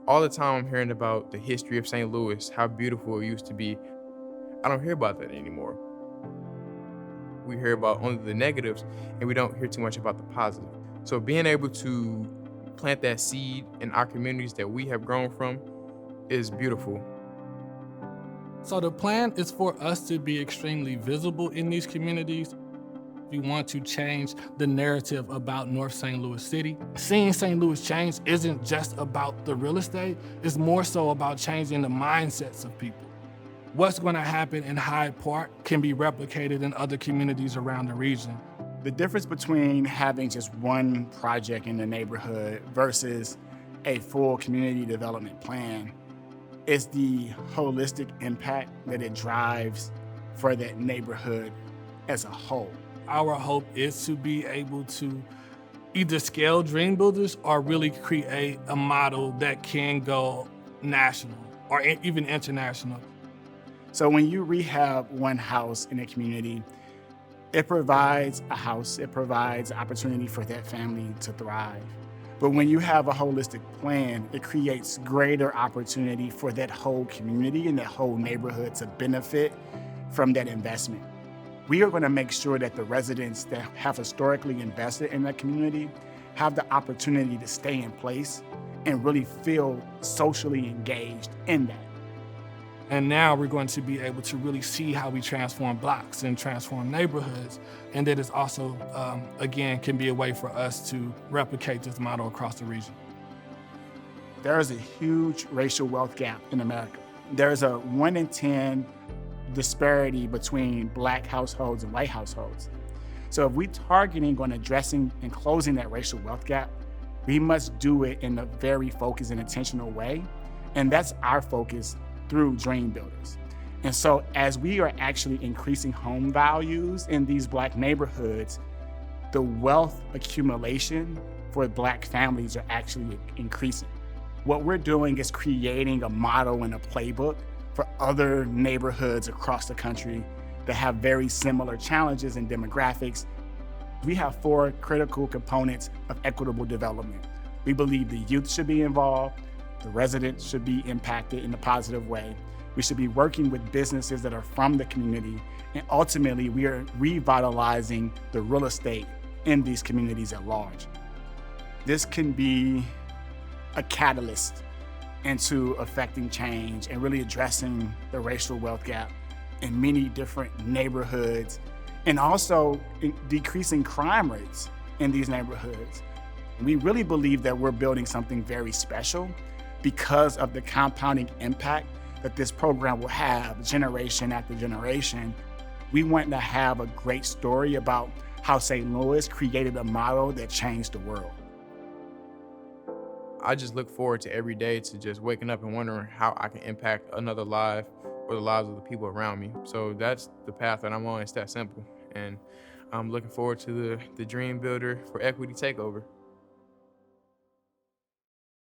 All the time I'm hearing about the history of St. Louis, how beautiful it used to be. I don't hear about that anymore. We hear about only the negatives and we don't hear too much about the positive. So being able to plant that seed in our communities that we have grown from is beautiful. So the plan is for us to be extremely visible in these communities. We want to change the narrative about North St. Louis City. Seeing St. Louis change isn't just about the real estate, it's more so about changing the mindsets of people. What's going to happen in Hyde Park can be replicated in other communities around the region. The difference between having just one project in the neighborhood versus a full community development plan is the holistic impact that it drives for that neighborhood as a whole. Our hope is to be able to either scale dream builders or really create a model that can go national or even international. So when you rehab one house in a community, it provides a house, it provides opportunity for that family to thrive. But when you have a holistic plan, it creates greater opportunity for that whole community and that whole neighborhood to benefit from that investment. We are going to make sure that the residents that have historically invested in that community have the opportunity to stay in place and really feel socially engaged in that. And now we're going to be able to really see how we transform blocks and transform neighborhoods. And that is also, again, can be a way for us to replicate this model across the region. There is a huge racial wealth gap in America. There's a 1 in 10 disparity between Black households and white households. So if we're targeting on addressing and closing that racial wealth gap, we must do it in a very focused and intentional way. And that's our focus through Dream Builders. And so as we are actually increasing home values in these Black neighborhoods, the wealth accumulation for Black families are actually increasing. What we're doing is creating a model and a playbook for other neighborhoods across the country that have very similar challenges and demographics. We have 4 critical components of equitable development. We believe the youth should be involved, the residents should be impacted in a positive way. We should be working with businesses that are from the community, and ultimately we are revitalizing the real estate in these communities at large. This can be a catalyst into affecting change and really addressing the racial wealth gap in many different neighborhoods, and also decreasing crime rates in these neighborhoods. We really believe that we're building something very special because of the compounding impact that this program will have generation after generation. We want to have a great story about how St. Louis created a model that changed the world. I just look forward to every day to just waking up and wondering how I can impact another life or the lives of the people around me. So that's the path that I'm on. It's that simple. And I'm looking forward to the Dream Builder for Equity Takeover.